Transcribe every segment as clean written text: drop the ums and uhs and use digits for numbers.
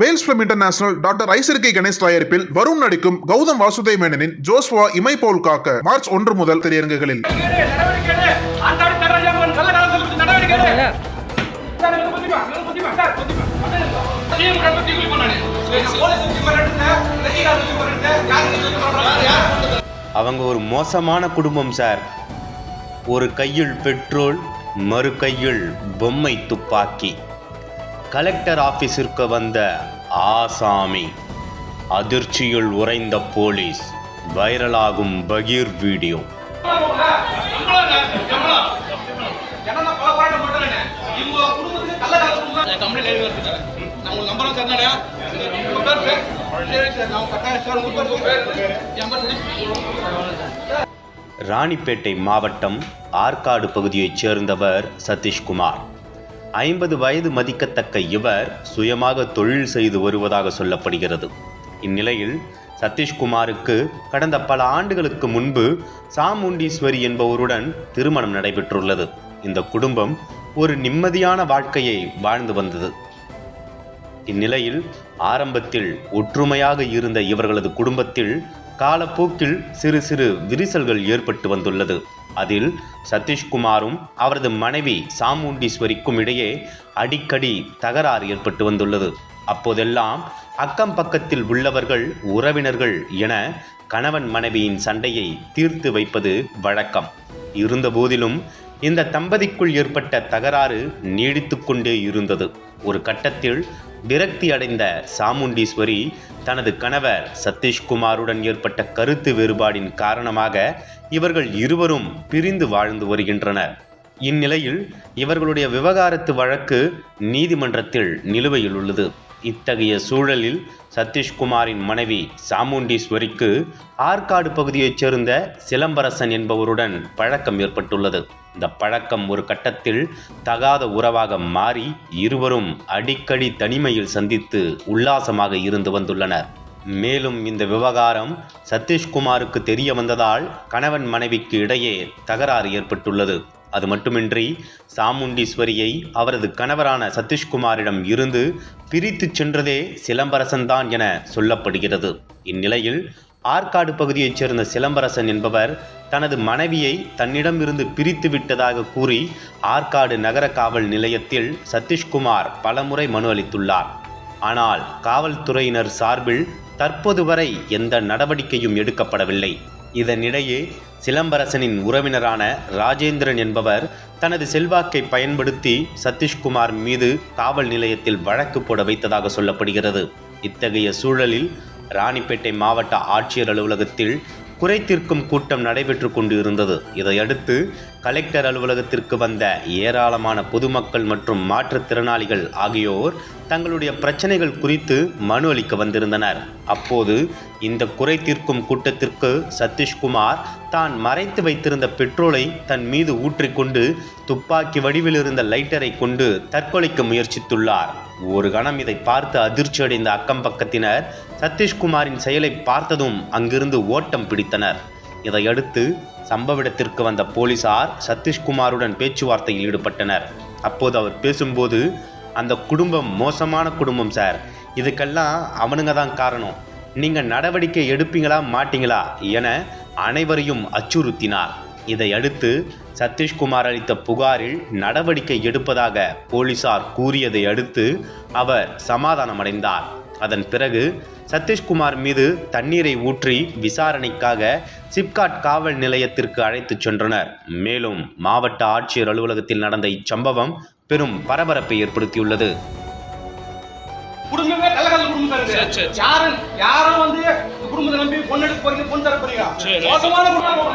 Wales Film International doctor Ishari K Ganesh தயாரிப்பில் வருண் நடிக்கும் கௌதம் வாசுதேவ் மேனனின் ஜோஸ்வா இமை போல் காக்க மார்ச் 1 முதல் திரையரங்குகளில். அவங்க ஒரு மோசமான குடும்பம் சார். ஒரு கையில் பெட்ரோல், மறு கையில் பொம்மை துப்பாக்கி. கலெக்டர் ஆபீஸிற்கு வந்த ஆசாமி, அதிர்ச்சியில் உறைந்த போலீஸ், வைரலாகும் பகீர் வீடியோ. ராணிப்பேட்டை மாவட்டம் ஆற்காடு பகுதியைச் சேர்ந்தவர் சதீஷ்குமார். 50 வயது மதிக்கத்தக்க இவர் சுயமாக தொழில் செய்து வருவதாக சொல்லப்படுகிறது. இந்நிலையில் சதீஷ்குமாருக்கு கடந்த பல ஆண்டுகளுக்கு முன்பு சாமுண்டீஸ்வரி என்பவருடன் திருமணம் நடைபெற்றுள்ளது. இந்த குடும்பம் ஒரு நிம்மதியான வாழ்க்கையை வாழ்ந்து வந்தது. இந்நிலையில் ஆரம்பத்தில் ஒற்றுமையாக இருந்த இவர்களது குடும்பத்தில் காலப்போக்கில் சிறு சிறு விரிசல்கள் ஏற்பட்டு வந்துள்ளது. அதில் சதீஷ்குமாரும் அவரது மனைவி சாமுண்டீஸ்வரிக்கும் இடையே அடிக்கடி தகராறு ஏற்பட்டு வந்துள்ளது. அப்போதெல்லாம் அக்கம் பக்கத்தில் உள்ளவர்கள், உறவினர்கள் என கணவன் மனைவியின் சண்டையை தீர்த்து வைப்பது வழக்கம். இருந்தபோதிலும் இந்த தம்பதிக்குள் ஏற்பட்ட தகராறு நீடித்து கொண்டே இருந்தது. ஒரு கட்டத்தில் விரக்தி அடைந்த சாமுண்டீஸ்வரி தனது கணவர் சதீஷ்குமாருடன் ஏற்பட்ட கருத்து வேறுபாடின் காரணமாக இவர்கள் இருவரும் பிரிந்து வாழ்ந்து வருகின்றனர். இந்நிலையில் இவர்களுடைய விவகாரத்து வழக்கு நீதிமன்றத்தில் நிலுவையில் உள்ளது. இத்தகைய சூழலில் சதீஷ்குமாரின் மனைவி சாமுண்டீஸ்வரிக்கு ஆற்காடு பகுதியைச் சேர்ந்த சிலம்பரசன் என்பவருடன் பழக்கம் ஏற்பட்டுள்ளது. இந்த பழக்கம் ஒரு கட்டத்தில் தகாத உறவாக மாறி இருவரும் அடிக்கடி தனிமையில் சந்தித்து உல்லாசமாக இருந்து வந்துள்ளனர். மேலும் இந்த விவகாரம் சதீஷ்குமாருக்கு தெரிய வந்ததால் கணவன் மனைவிக்கு இடையே தகராறு ஏற்பட்டுள்ளது. அது மட்டுமின்றி சாமுண்டீஸ்வரியை அவரது கணவரான சதீஷ்குமாரிடம் இருந்து பிரித்து சென்றதே சிலம்பரசன் தான் என சொல்லப்படுகிறது. இந்நிலையில் ஆற்காடு பகுதியைச் சேர்ந்த சிலம்பரசன் என்பவர் தனது மனைவியை தன்னிடம் இருந்து பிரித்து விட்டதாக கூறி ஆற்காடு நகர காவல் நிலையத்தில் சதீஷ்குமார் பலமுறை மனு அளித்துள்ளார். ஆனால் காவல்துறையினர் சார்பில் தற்போது வரை எந்த நடவடிக்கையும் எடுக்கப்படவில்லை. இதனிடையே சிலம்பரசனின் உறவினரான ராஜேந்திரன் என்பவர் தனது செல்வாக்கை பயன்படுத்தி சதீஷ்குமார் மீது காவல் நிலையத்தில் வழக்கு போட வைத்ததாக சொல்லப்படுகிறது. இத்தகைய சூழலில் ராணிப்பேட்டை மாவட்ட ஆட்சியர் அலுவலகத்தில் குறை தீர்க்கும் கூட்டம் நடைபெற்று கொண்டு இருந்தது. இதையடுத்து கலெக்டர் அலுவலகத்திற்கு வந்த ஏராளமான பொதுமக்கள் மற்றும் மாற்றுத்திறனாளிகள் ஆகியோர் தங்களுடைய பிரச்சனைகள் குறித்து மனு அளிக்க வந்திருந்தனர். அப்போது இந்த குறை தீர்க்கும் கூட்டத்திற்கு சதீஷ்குமார் தான் மறைத்து வைத்திருந்த பெட்ரோலை தன் மீது ஊற்றிக்கொண்டு துப்பாக்கி வடிவில் இருந்த லைட்டரை கொண்டு தற்கொலைக்கு முயற்சித்துள்ளார். ஒரு கணம் இதை பார்த்து அதிர்ச்சி அடைந்த அக்கம் பக்கத்தினர் சதீஷ்குமாரின் செயலை பார்த்ததும் அங்கிருந்து ஓட்டம் பிடித்தனர். இதையடுத்து சம்பவ இடத்திற்கு வந்த போலீசார் சதீஷ்குமாருடன் பேச்சுவார்த்தையில் ஈடுபட்டனர். அப்போது அவர் பேசும்போது, அந்த குடும்பம் மோசமான குடும்பம் சார், இதுக்கெல்லாம் அவனுங்க தான் காரணம், நீங்கள் நடவடிக்கை எடுப்பீங்களா மாட்டீங்களா என அனைவரையும் அச்சுறுத்தினார். இதையடுத்து சதீஷ்குமார் அளித்த புகாரில் நடவடிக்கை எடுப்பதாக போலீசார் கூறியதை அடுத்து அவர் சமாதானமடைந்தார். அதன் பிறகு சதீஷ்குமார் மீது தண்ணீரை ஊற்றி விசாரணைக்காக சிப்காட் காவல் நிலையத்திற்கு அழைத்துச் சென்றனர். மேலும் மாவட்ட ஆட்சியர் அலுவலகத்தில் நடந்த இச்சம்பவம் பெரும் பரபரப்பை ஏற்படுத்தியுள்ளது. குடும்பமே கள்ளக்கல்ல குடும்பம் சார். யாரும் வந்து குடும்பத்தை நம்பி பொண்ணு எடுக்க போறீங்க, பொண்ணு தர போறீங்க. மோசமான குடும்பம்.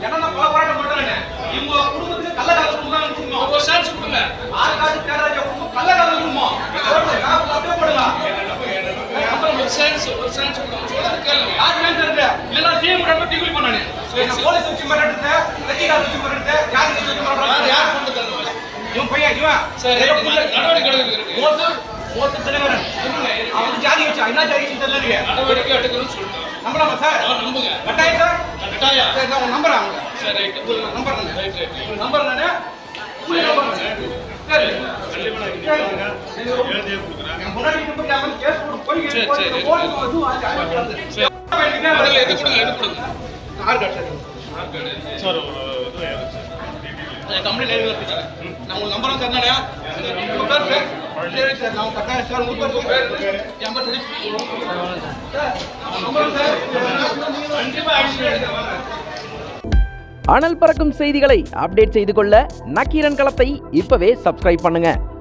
என்னன்னா போராட்டம் பண்றாங்க. இவங்க குடும்பத்துக்கு கள்ளக்கல்ல குடும்பம் ஒரு சான்ஸ் கொடுங்க. ஆற்காடு தேராஜ குடும்பம் கள்ளக்கல்ல குடும்பம். அப்படியே போடுங்க. ஒரு சான்ஸ் கொடுங்க. சொல்றது கேளுங்க. யார் மேல இருக்கு? இல்லனா டீம் ரொம்ப டிகிரி பண்ணானே. போலீஸ் வச்சு மிரட்டது, லட்சிகார் வச்சு மிரட்டது, யார் வச்சு மிரட்டது? யார் கொண்டு தரது? இவன் பையன் இவன் சார் நடவடிக்கை எடுக்க மோச தலைவரன் அவன் ஜாதி வச்சா என்ன ஜாதி தெரியல. நடவடிக்கை எடுக்கணும்னு சொல்லுங்க. நம்பலாமா சார்? நம்புங்க. கட்டாயம் சார். கட்டாயம். சரி நான் நம்பறேன். சரி ரைட். நம்பர் நான். ரைட். நம்பர் நான். நம்பர் சரி. என் முன்னாடி நின்று என் மேல கேஸ் போட்டு போய் போலீஸ் வந்து வாங்கி அனுப்பிடுறது. முதல்ல எது கொடுங்க. ஆர் கார்டு சார். கம்பெனி லைவ் இருக்கு. நான் உங்க நம்பரும் தரேனா? உங்க பேர் சார். சரி சார், நான் கட்டாயம் சார் உங்க பேர் என் பேர் சார். Number sir. கண்டிப்பா ஆக்ஷன் எடுங்க. அனல் பறக்கும் செய்திகளை அப்டேட் செய்து கொள்ள நக்கீரன் களத்தை இப்பவே சப்ஸ்கிரைப் பண்ணுங்க.